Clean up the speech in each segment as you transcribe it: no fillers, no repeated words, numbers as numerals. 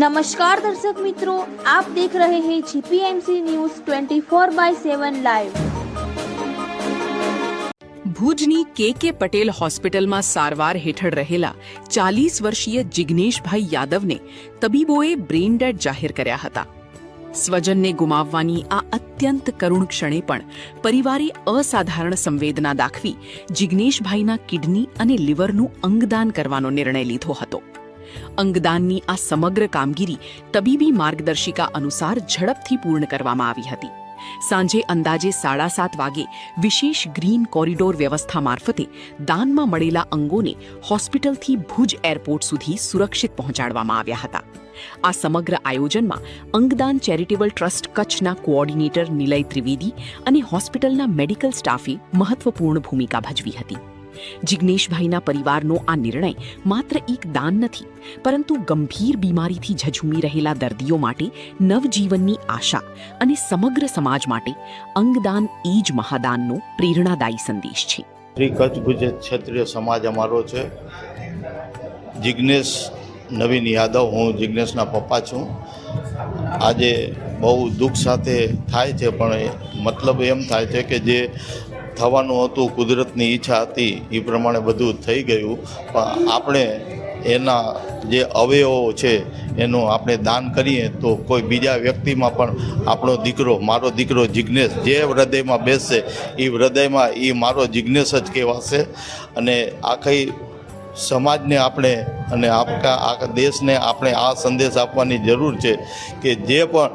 नमस्कार दर्शक मित्रों, आप देख रहे हैं जीपीएमसी न्यूज़ 24/7 લાઈવ। ભુજની કે પટેલ હોસ્પિટલમાં સારવાર હેઠળ રહેલા 40 વર્ષીય જિગ્નેશભાઈ યાદવને તબીબોએ બ્રેઇન ડેડ જાહેર કર્યા હતા। સ્વજનને ગુમાવવાની આ અત્યંત કરુણ ક્ષણે પણ પરિવારે અસાધારણ સંવેદના દાખવી જિગ્નેશભાઈના કિડની અને લીવરનું અંગદાન કરવાનો નિર્ણય લીધો હતો। અંગદાનની આ સમગ્ર કામગીરી તબીબી માર્ગદર્શિકા અનુસાર ઝડપથી પૂર્ણ કરવામાં આવી હતી। સાંજે અંદાજે 7:30 વાગે વિશેષ ગ્રીન કોરિડોર વ્યવસ્થા મારફતે દાનમાં મળેલા અંગોને હોસ્પિટલથી ભુજ એરપોર્ટ સુધી સુરક્ષિત પહોંચાડવામાં આવ્યા હતા। આ સમગ્ર આયોજનમાં અંગદાન ચેરિટેબલ ટ્રસ્ટ કચ્છના કોઓર્ડિનેટર નિલય ત્રિવેદી અને હોસ્પિટલના મેડિકલ સ્ટાફે મહત્વપૂર્ણ ભૂમિકા ભજવી હતી। જિગ્નેશભાઈના પરિવારનો આ નિર્ણય માત્ર એક દાન નથી, પરંતુ ગંભીર બીમારીથી ઝઝૂમી રહેલા દર્દીઓ માટે નવજીવનની આશા અને સમગ્ર સમાજ માટે અંગદાન એ જ મહાદાનનો પ્રેરણાદાયી સંદેશ છે। શ્રી કચ્છ ભુજ ક્ષત્રિય સમાજ અમારો છે। જિગ્નેશ નવીન યાદવ, હું જિગ્નેશના પપ્પા છું। આજે બહુ દુઃખ સાથે થાય છે, પણ મતલબ એમ થાય છે કે જે થવાનું હતું, કુદરતની ઈચ્છા હતી એ પ્રમાણે બધું થઈ ગયું। પણ આપણે એના જે અવયવો છે એનું આપણે દાન કરીએ તો કોઈ બીજા વ્યક્તિમાં પણ આપણો દીકરો, મારો દીકરો જિગ્નેશ જે હૃદયમાં બેસશે એ હૃદયમાં એ મારો જિગ્નેશ જ કહેવાશે। અને આખી સમાજને આપણે અને આખા દેશને આપણે આ સંદેશ આપવાની જરૂર છે કે જે પણ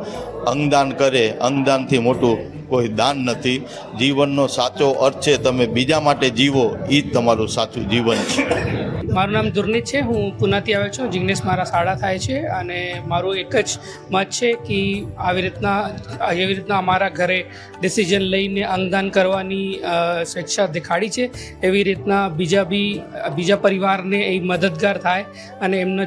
અંગદાન કરે, અંગદાનથી મોટું કોઈ દાન નથી। જીવનનો સાચો અર્થ છે તમે બીજા માટે જીવો, એ જ તમારું સાચું જીવન છે। મારું નામ દુર્નિત છે, હું પુનાથી આવ્યો છું। જિગ્નેશ મારા સાડા થાય છે અને મારું એક જ મત છે કે આવી રીતના અમારા ઘરે ડિસિઝન લઈને અંગદાન કરવાની સ્વેચ્છા દેખાડી છે, એવી રીતના બીજા પરિવારને એ મદદગાર થાય અને એમનો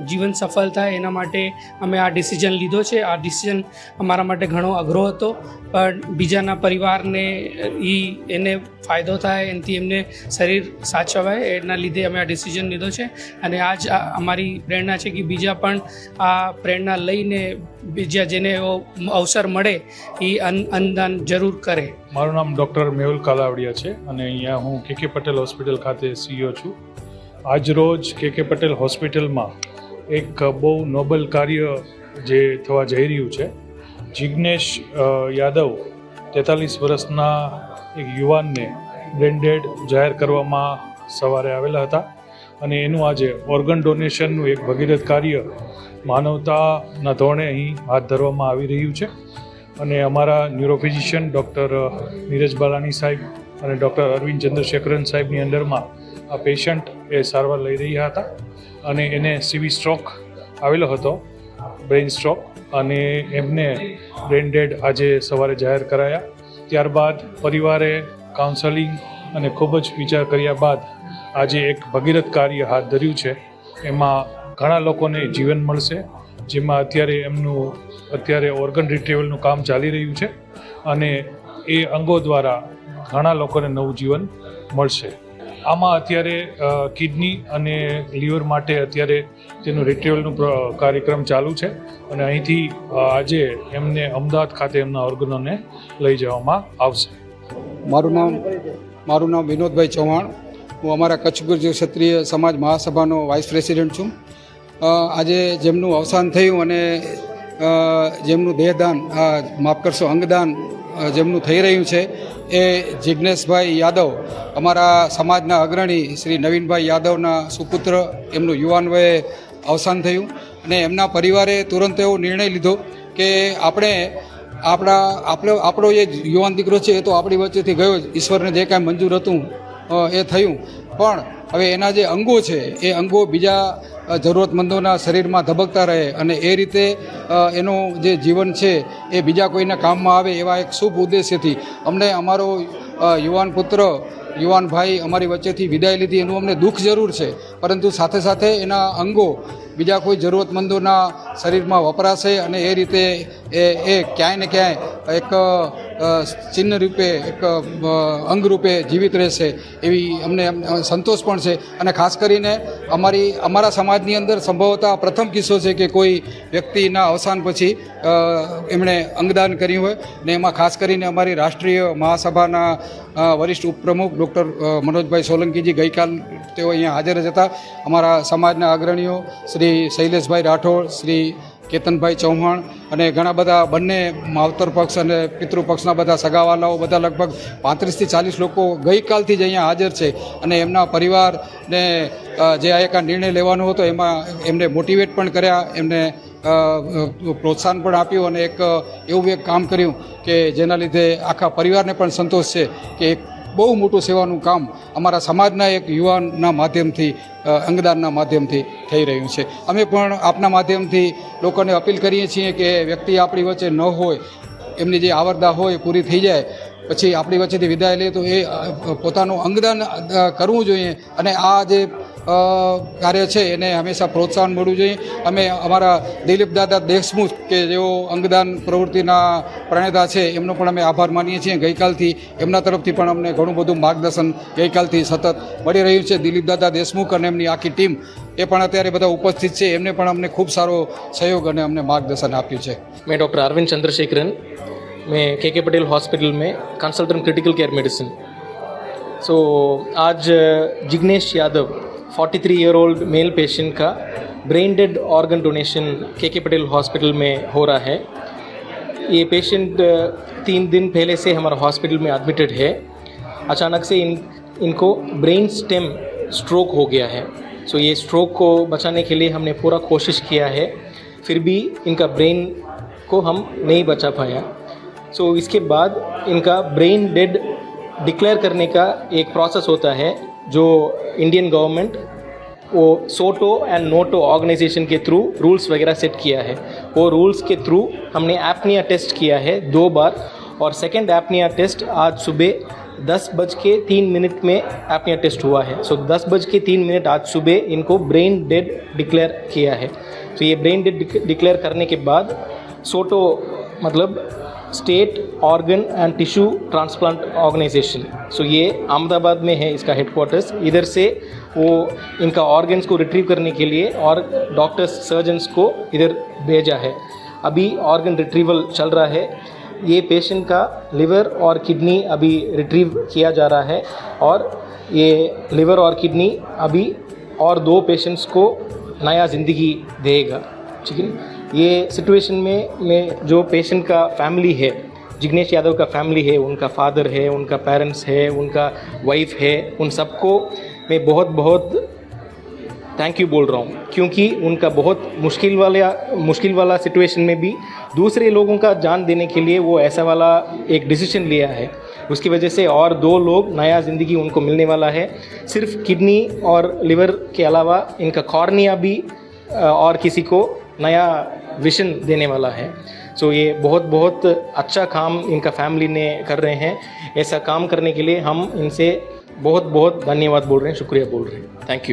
જીવન સફળ થાય, એના માટે અમે આ ડિસિઝન લીધો છે। આ ડિસિઝન અમારા માટે ઘણો અઘરો હતો, પણ બીજાના પરિવારને એને ફાયદો થાય, એનાથી એમને શરીર સાચવાય, એના લીધે અમે આ ડિસિઝન લીધો છે। અને આજ અમારી પ્રેરણા છે કે બીજા પણ આ પ્રેરણા લઈને બીજા જેને એવો અવસર મળે એ અંગદાન જરૂર કરે। મારું નામ ડૉક્ટર મેહુલ કાલાવડિયા છે અને અહીંયા હું કે પટેલ હોસ્પિટલ ખાતે CEO છું। આજ રોજ કે પટેલ હોસ્પિટલમાં એક બહુ નોબલ કાર્ય જે થવા જઈ રહ્યું છે। જિગ્નેશ યાદવ 43 વર્ષના એક યુવાનને બ્રેઇન ડેડ જાહેર કરવામાં સવારે આવેલા હતા અને એનું આજે ઓર્ગન ડોનેશનનું એક ભગીરથ કાર્ય માનવતાના ધોરણે અહીં હાથ ધરવામાં આવી રહ્યું છે। અને અમારા ન્યુરોફિઝિશિયન ડૉક્ટર નીરજ બાલાની સાહેબ અને ડૉક્ટર અરવિંદ ચંદ્રશેખરન સાહેબની અંડરમાં આ પેશન્ટ એ સારવાર લઈ રહ્યા હતા અને એને CV સ્ટ્રોક આવેલો હતો, બ્રેઇન સ્ટ્રોક, અને એમને બ્રેઇન ડેડ આજે સવારે જાહેર કરાયા। ત્યારબાદ પરિવારે કાઉન્સેલિંગ અને ખૂબ જ વિચાર કર્યા બાદ આજે એક ભગીરથ કાર્ય હાથ ધર્યું છે। એમાં ઘણા લોકોને જીવન મળશે, જેમાં અત્યારે ઓર્ગન રિટ્રીવલનું કામ ચાલી રહ્યું છે અને એ અંગો દ્વારા ઘણા લોકોને નવું જીવન મળશે। આમાં અત્યારે કિડની અને લીવર માટે અત્યારે તેનું રિટ્રીવલનું કાર્યક્રમ ચાલુ છે અને અહીંથી આજે એમને અમદાવાદ ખાતે એમના ઓર્ગનોને લઈ જવામાં આવશે। મારું નામ વિનોદભાઈ ચૌહાણ, હું અમારા કચ્છ ભુજ ક્ષત્રિય સમાજ મહાસભાનો વાઇસ પ્રેસિડેન્ટ છું। આજે જેમનું અવસાન થયું અને જેમનું દેહદાન, અંગદાન જેમનું થઈ રહ્યું છે એ જિગ્નેશભાઈ યાદવ, અમારા સમાજના અગ્રણી શ્રી નવીનભાઈ યાદવના સુપુત્ર, એમનું યુવાન વયે અવસાન થયું અને એમના પરિવારે તુરંત એવો નિર્ણય લીધો કે આપણો જે યુવાન દીકરો છે એ તો આપણી વચ્ચેથી ગયો જ, ઈશ્વરને જે કાંઈ મંજૂર હતું એ થયું, પણ હવે એના જે અંગો છે એ અંગો બીજા જરૂરતમંદોના શરીરમાં ધબકતા રહે અને એ રીતે એનું જે જીવન છે એ બીજા કોઈના કામમાં આવે, એવા એક શુભ ઉદ્દેશ્યથી અમને અમારો યુવાન પુત્ર, યુવાન ભાઈ અમારી વચ્ચેથી વિદાય લીધી। એનું અમને દુઃખ જરૂર છે, પરંતુ સાથે સાથે એના અંગો બીજા કોઈ જરૂરતમંદોના શરીરમાં વપરાશે અને એ રીતે એ ક્યાંય ને ક્યાંય એક ચિહ્ન રૂપે એક અંગ રૂપે જીવિત રહેશે એવી અમને સંતોષ પણ છે. અને ખાસ કરીને અમારા સમાજની અંદર સંભવતઃ પ્રથમ કિસ્સો છે કે કોઈ વ્યક્તિના અવસાન પછી એમણે અંગદાન કર્યું હોય ને એમાં ખાસ કરીને અમારી રાષ્ટ્રીય મહાસભાના વરિષ્ઠ ઉપપ્રમુખ ડૉક્ટર મનોજભાઈ સોલંકીજી ગઈકાલ તેઓ અહીંયા હાજર જ હતા. અમારા સમાજના અગ્રણીઓ શ્રી શૈલેષભાઈ રાઠોડ, શ્રી કેતનભાઈ ચૌહાણ અને ઘણા બધા બંને માવતર પક્ષ અને પિતૃપક્ષના બધા સગાવાલાઓ બધા લગભગ 35થી 40 લોકો ગઈકાલથી જ અહીંયા હાજર છે. અને એમના પરિવારને જે આ એક નિર્ણય લેવાનો હતો એમાં એમને મોટિવેટ પણ કર્યા, એમને પ્રોત્સાહન પણ આપ્યું અને એવું એક કામ કર્યું કે જેના લીધે આખા પરિવારને પણ સંતોષ છે કે એક બહુ મોટું સેવાનું કામ અમારા સમાજના એક યુવાનના માધ્યમથી અંગદાનના માધ્યમથી થઈ રહ્યું છે. અમે પણ આપના માધ્યમથી લોકોને અપીલ કરીએ છીએ કે વ્યક્તિ આપણી વચ્ચે ન હોય, એમની જે આવરદા હોય પૂરી થઈ જાય પછી આપણી વચ્ચેથી વિદાય લે તો એ પોતાનું અંગદાન કરવું જોઈએ અને આ જે કાર્ય છે એને હંમેશા પ્રોત્સાહન મળવું જોઈએ. અમે અમારા દિલીપ દાદા દેશમુખ કે જેઓ અંગદાન પ્રવૃત્તિના પ્રણેતા છે એમનો પણ અમે આભાર માનીએ છીએ. ગઈકાલથી એમના તરફથી પણ અમને ઘણું બધું માર્ગદર્શન ગઈકાલથી સતત મળી રહ્યું છે. દિલીપ દાદા દેશમુખ અને એમની આખી ટીમ એ પણ અત્યારે બધા ઉપસ્થિત છે, એમને પણ અમને ખૂબ સારો સહયોગ અને અમને માર્ગદર્શન આપ્યું છે. मैं डॉक्टर अरविंद चंद्रशेखरन, मैं के पटेल हॉस्पिटल में कंसल्टेंट क्रिटिकल केयर मेडिसिन. सो आज Jignesh Yadav 43-year-old male patient का ब्रेन डेड ऑर्गन डोनेशन के पटेल हॉस्पिटल में हो रहा है. ये पेशेंट 3 दिन पहले से हमारा हॉस्पिटल में एडमिटेड है. अचानक से इनको ब्रेन स्टेम स्ट्रोक हो गया है. सो ये स्ट्रोक को बचाने के लिए हमने पूरा कोशिश किया है, फिर भी इनका ब्रेन को हम नहीं बचा पाया. सो इसके बाद इनका ब्रेन डेड डिक्लेयर करने का एक प्रोसेस होता है जो इंडियन गवर्नमेंट वो सोटो एंड नोटो ऑर्गेनाइजेशन के थ्रू रूल्स वगैरह सेट किया है. वो रूल्स के थ्रू हमने एपनिया टेस्ट किया है 2 बार और सेकंड एपनिया टेस्ट आज सुबह 10:03 में एपनिया टेस्ट हुआ है. सो 10:03 आज सुबह इनको ब्रेन डेड डिक्लेयर किया है. तो ये ब्रेन डेड डिक्लेयर करने के बाद सोटो मतलब state organ and tissue transplant organisation, so ये अहमदाबाद में है इसका हेडक्वार्टर्स. इधर से वो इनका ऑर्गन्स को रिट्रीव करने के लिए और डॉक्टर्स सर्जन्स को इधर भेजा है. अभी ऑर्गन रिट्रीवल चल रहा है. ये पेशेंट का लिवर और किडनी अभी रिट्रीव किया जा रहा है और ये लिवर और किडनी अभी और 2 पेशेंट्स को नया ज़िंदगी देगा. ठीक है. ये सिचुएशन में जो पेशेंट का फैमिली है, जिग्नेश यादव का फैमिली है, उनका फादर है, उनका पेरेंट्स है, उनका वाइफ है, उन सबको मैं बहुत बहुत थैंक यू बोल रहा हूँ, क्योंकि उनका बहुत मुश्किल वाला सिचुएशन में भी दूसरे लोगों का जान देने के लिए वो ऐसा वाला एक डिसीजन लिया है. उसकी वजह से और 2 लोग नया ज़िंदगी उनको मिलने वाला है. सिर्फ किडनी और लिवर के अलावा इनका कॉर्निया भी और किसी को नया विजन देने वाला है. सो ये बहुत बहुत अच्छा काम इनका फैमिली ने कर रहे हैं. ऐसा काम करने के लिए हम इनसे बहुत बहुत धन्यवाद बोल रहे हैं, शुक्रिया बोल रहे हैं. Thank you.